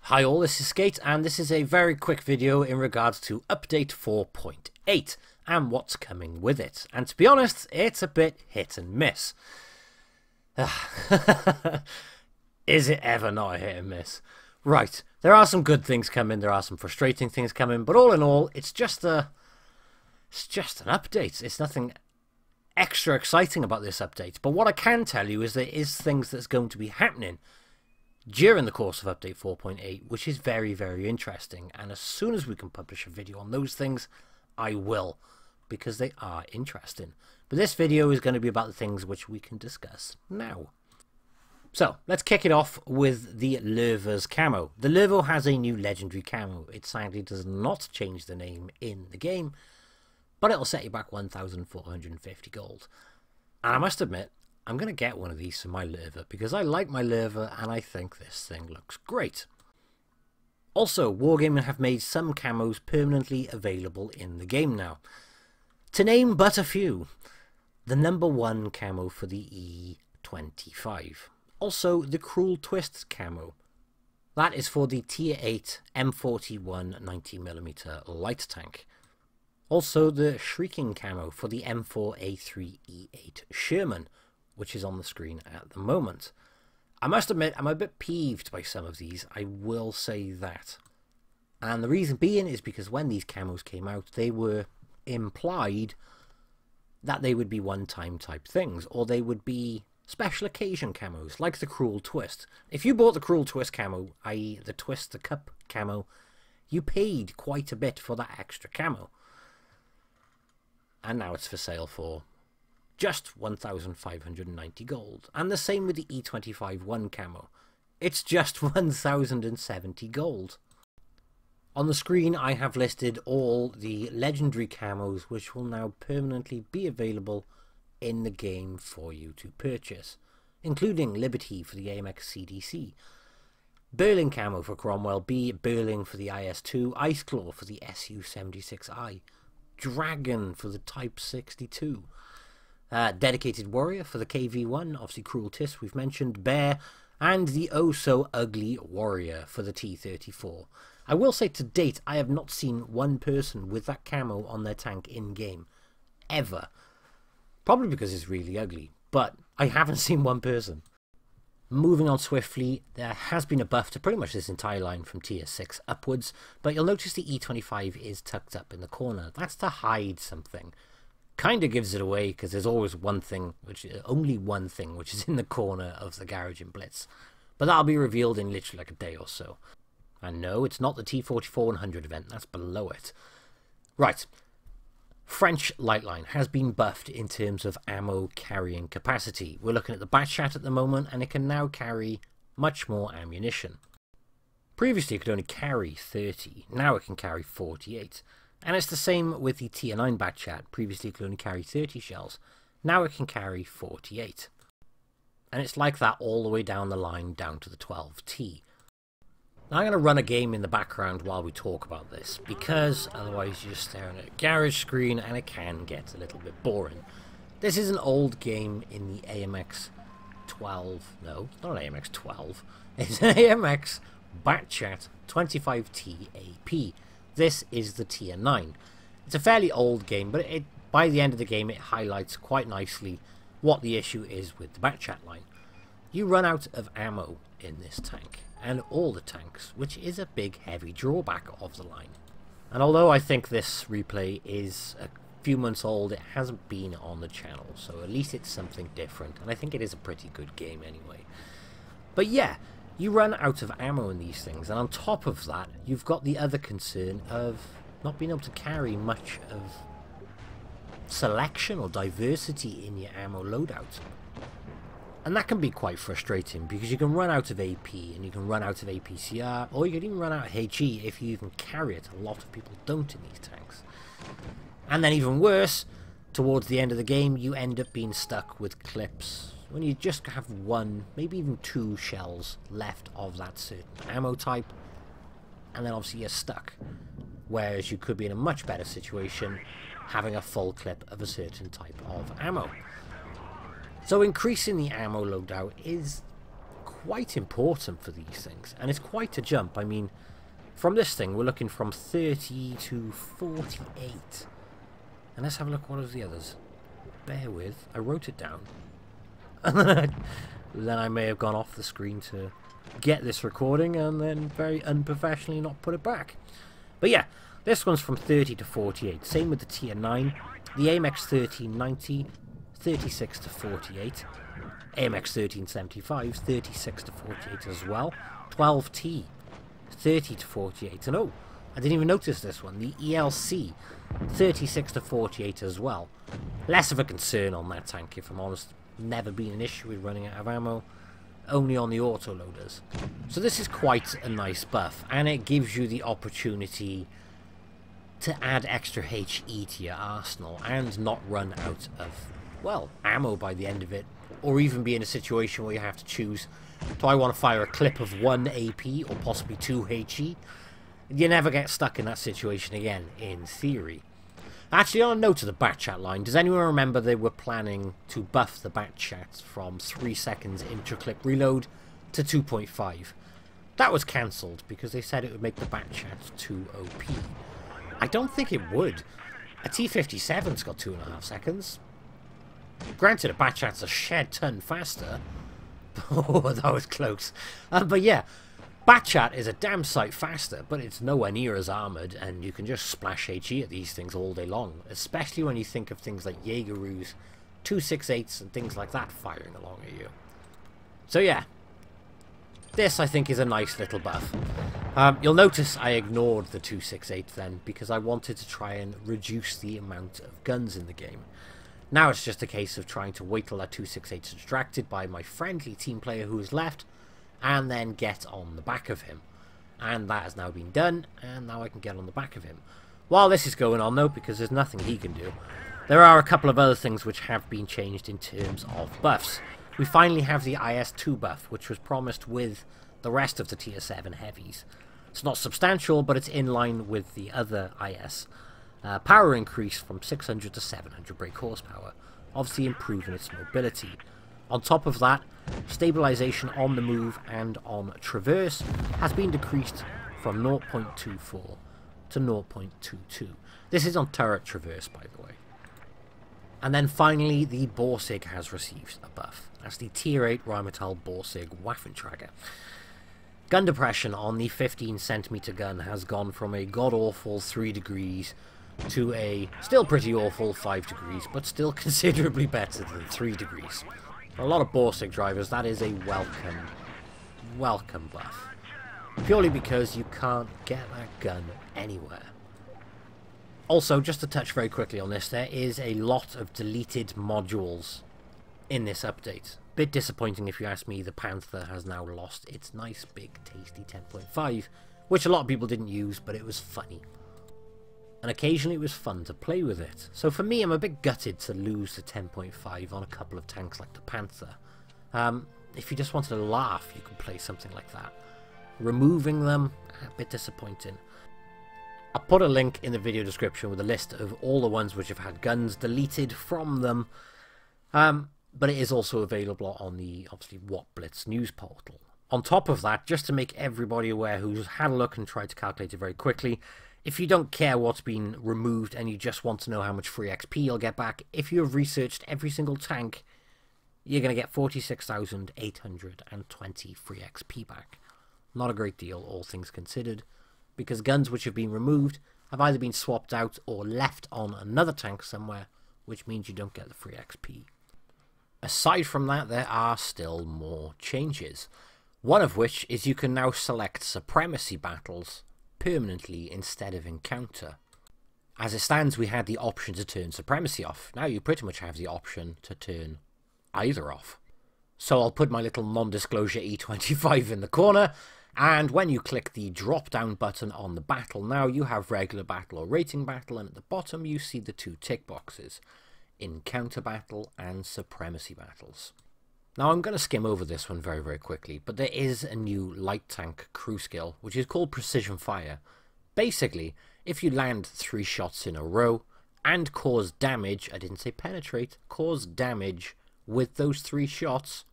Hi all, this is Skate, and this is a very quick video in regards to update 4.8 and what's coming with it. And to be honest, it's a bit hit and miss. Is it ever not a hit and miss? Right, there are some good things coming, there are some frustrating things coming, but all in all, it's just an update. It's nothing extra exciting about this update. But what I can tell you is there is things that's going to be happening during the course of update 4.8, which is very, very interesting. And as soon as we can publish a video on those things, I will, because they are interesting. But this video is going to be about the things which we can discuss now. So, let's kick it off with the Lerva's camo. The Lerva has a new legendary camo. It sadly does not change the name in the game, but it'll set you back 1,450 gold. And I must admit, I'm going to get one of these for my Lerva because I like my Lerva and I think this thing looks great. Also, Wargaming have made some camos permanently available in the game now. To name but a few, the #1 camo for the E25. Also, the Cruel Twist camo. That is for the Tier 8 M41 90mm light tank. Also, the Shrieking camo for the M4A3E8 Sherman, which is on the screen at the moment. I must admit, I'm a bit peeved by some of these, I will say that. And the reason being is because when these camos came out, they were implied that they would be one-time type things, or they would be special occasion camos, like the Cruel Twist. If you bought the Cruel Twist camo, i.e. the Twist the Cup camo, you paid quite a bit for that extra camo. And now it's for sale for just 1,590 gold. And the same with the E25-1 camo. It's just 1,070 gold. On the screen I have listed all the legendary camos which will now permanently be available in the game for you to purchase, including Liberty for the AMX CDC, Burling camo for Cromwell B, Burling for the IS-2, Ice Claw for the SU-76I, Dragon for the Type 62, Dedicated Warrior for the KV-1, obviously Cruel Twist we've mentioned, Bear, and the oh-so-ugly Warrior for the T-34. I will say to date, I have not seen one person with that camo on their tank in-game. Ever. Probably because it's really ugly, but I haven't seen one person. Moving on swiftly, there has been a buff to pretty much this entire line from Tier 6 upwards, but you'll notice the E25 is tucked up in the corner. That's to hide something. Kinda gives it away because there's always only one thing which is in the corner of the garage in Blitz. But that'll be revealed in literally like a day or so. And no, it's not the T44-100 event, that's below it. Right. French Lightline has been buffed in terms of ammo carrying capacity. We're looking at the Batchat at the moment, and it can now carry much more ammunition. Previously it could only carry 30, now it can carry 48. And it's the same with the Tier 9 Batchat. Previously it could only carry 30 shells, now it can carry 48. And it's like that all the way down the line, down to the 12T. Now I'm going to run a game in the background while we talk about this, because otherwise you're just staring at a garage screen and it can get a little bit boring. This is an old game in the AMX 12, no, it's not an AMX 12, it's an AMX Batchat 25T AP. This is the Tier 9. It's a fairly old game, but by the end of the game it highlights quite nicely what the issue is with the Batchat line. You run out of ammo in this tank, and all the tanks, which is a big heavy drawback of the line. And although I think this replay is a few months old, it hasn't been on the channel, so at least it's something different, and I think it is a pretty good game anyway. But yeah, you run out of ammo in these things, and on top of that, you've got the other concern of not being able to carry much of selection or diversity in your ammo loadout. And that can be quite frustrating because you can run out of AP and you can run out of APCR, or you can even run out of HE if you even carry it. A lot of people don't in these tanks. And then even worse, towards the end of the game you end up being stuck with clips when you just have one, maybe even two shells left of that certain ammo type, and then obviously you're stuck. Whereas you could be in a much better situation having a full clip of a certain type of ammo. So increasing the ammo loadout is quite important for these things, and it's quite a jump. I mean, from this thing, we're looking from 30 to 48. And let's have a look what are the others. Bear with, I wrote it down. Then I may have gone off the screen to get this recording and then very unprofessionally not put it back. But yeah, this one's from 30 to 48. Same with the Tier 9. The AMX 1390, 36 to 48. AMX 1375, 36 to 48 as well. 12T, 30 to 48. And oh, I didn't even notice this one. The ELC, 36 to 48 as well. Less of a concern on that tank, if I'm honest. Never been an issue with running out of ammo. Only on the autoloaders. So this is quite a nice buff, and it gives you the opportunity to add extra HE to your arsenal and not run out of, well, ammo by the end of it, or even be in a situation where you have to choose, do I want to fire a clip of 1 AP or possibly 2 HE? You never get stuck in that situation again, in theory. Actually, on a note of the bat chat line, does anyone remember they were planning to buff the bat chat from 3 seconds intra-clip reload to 2.5? That was cancelled because they said it would make the bat chat too OP. I don't think it would. A T-57's got 2.5 seconds. Granted, a bat chat's a shed ton faster. Oh, that was close. But yeah, bat chat is a damn sight faster, but it's nowhere near as armoured, and you can just splash HE at these things all day long, especially when you think of things like Jaegeroos, 268s, and things like that firing along at you. So yeah, this I think is a nice little buff. You'll notice I ignored the 268 then, because I wanted to try and reduce the amount of guns in the game. Now it's just a case of trying to wait till that 268 is distracted by my friendly team player who is left, and then get on the back of him. And that has now been done, and now I can get on the back of him. While this is going on though, because there's nothing he can do, there are a couple of other things which have been changed in terms of buffs. We finally have the IS-2 buff, which was promised with the rest of the Tier 7 heavies. It's not substantial, but it's in line with the other IS. Power increase from 600 to 700 brake horsepower, obviously improving its mobility. On top of that, stabilization on the move and on traverse has been decreased from 0.24 to 0.22. This is on turret traverse, by the way. And then finally, the Borsig has received a buff. That's the Tier 8 Rheinmetall Borsig Waffenträger. Gun depression on the 15cm gun has gone from a god-awful 3 degrees to a still pretty awful 5 degrees, but still considerably better than 3 degrees. For a lot of Borsig drivers, that is a welcome buff. Purely because you can't get that gun anywhere. Also, just to touch very quickly on this, there is a lot of deleted modules in this update. Bit disappointing if you ask me. The Panther has now lost its nice, big, tasty 10.5, which a lot of people didn't use, but it was funny. And occasionally it was fun to play with it. So for me, I'm a bit gutted to lose the 10.5 on a couple of tanks like the Panther. If you just wanted to laugh, you could play something like that. Removing them, a bit disappointing. I'll put a link in the video description with a list of all the ones which have had guns deleted from them. But it is also available on the, obviously, Wot Blitz news portal. On top of that, just to make everybody aware who's had a look and tried to calculate it very quickly, if you don't care what's been removed and you just want to know how much free XP you'll get back, if you have researched every single tank, you're going to get 46,820 free XP back. Not a great deal, all things considered, because guns which have been removed have either been swapped out or left on another tank somewhere, which means you don't get the free XP. Aside from that, there are still more changes. One of which is you can now select Supremacy battles permanently instead of Encounter. As it stands, we had the option to turn Supremacy off. Now you pretty much have the option to turn either off. So I'll put my little non-disclosure E25 in the corner, and when you click the drop-down button on the battle, now you have regular battle or rating battle, and at the bottom you see the 2 tick boxes, Encounter battle and Supremacy battles. Now I'm going to skim over this one very, very quickly, but there is a new light tank crew skill, which is called Precision Fire. Basically, if you land 3 shots in a row and cause damage, I didn't say penetrate, cause damage with those 3 shots,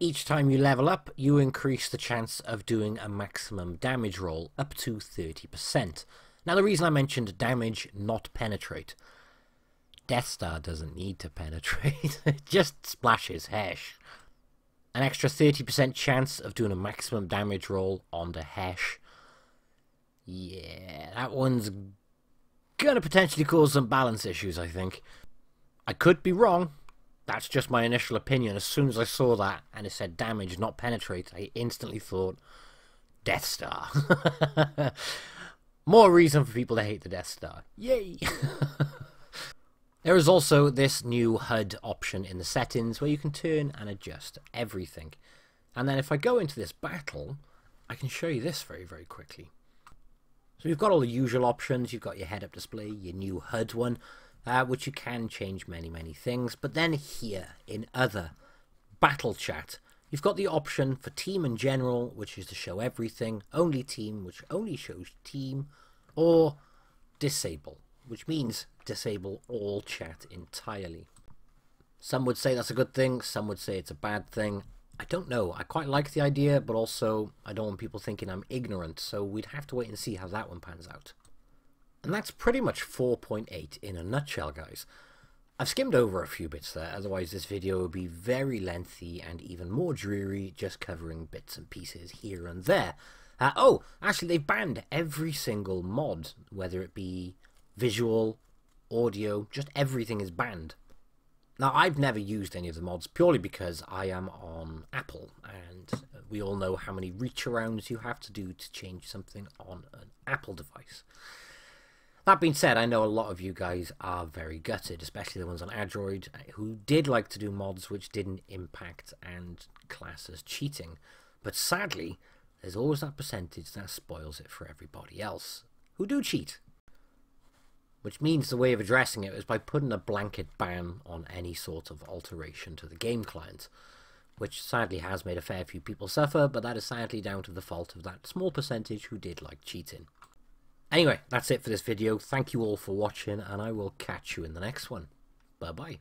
Each time you level up, you increase the chance of doing a maximum damage roll up to 30%. Now, the reason I mentioned damage, not penetrate. Death Star doesn't need to penetrate, it just splashes Hesh. An extra 30% chance of doing a maximum damage roll on the Hesh. Yeah, that one's gonna potentially cause some balance issues, I think. I could be wrong. That's just my initial opinion. As soon as I saw that and it said damage, not penetrate, I instantly thought Death Star. More reason for people to hate the Death Star. Yay! There is also this new HUD option in the settings where you can turn and adjust everything. And then if I go into this battle, I can show you this very, very quickly. So you've got all the usual options. You've got your head-up display, your new HUD one, which you can change many, many things. But then here, in other, battle chat, you've got the option for team and general, which is to show everything, only team, which only shows team, or disable, which means disable all chat entirely. Some would say that's a good thing, some would say it's a bad thing. I don't know. I quite like the idea, but also I don't want people thinking I'm ignorant, so we'd have to wait and see how that one pans out. And that's pretty much 4.8 in a nutshell, guys. I've skimmed over a few bits there, otherwise this video would be very lengthy and even more dreary, just covering bits and pieces here and there. Oh, actually they've banned every single mod, whether it be visual, audio, just everything is banned. Now, I've never used any of the mods purely because I am on Apple, and we all know how many reach arounds you have to do to change something on an Apple device. That being said, I know a lot of you guys are very gutted, especially the ones on Android, who did like to do mods which didn't impact and class as cheating. But sadly, there's always that percentage that spoils it for everybody else, who do cheat. Which means the way of addressing it is by putting a blanket ban on any sort of alteration to the game client, which sadly has made a fair few people suffer, but that is sadly down to the fault of that small percentage who did like cheating. Anyway, that's it for this video. Thank you all for watching, and I will catch you in the next one. Bye bye.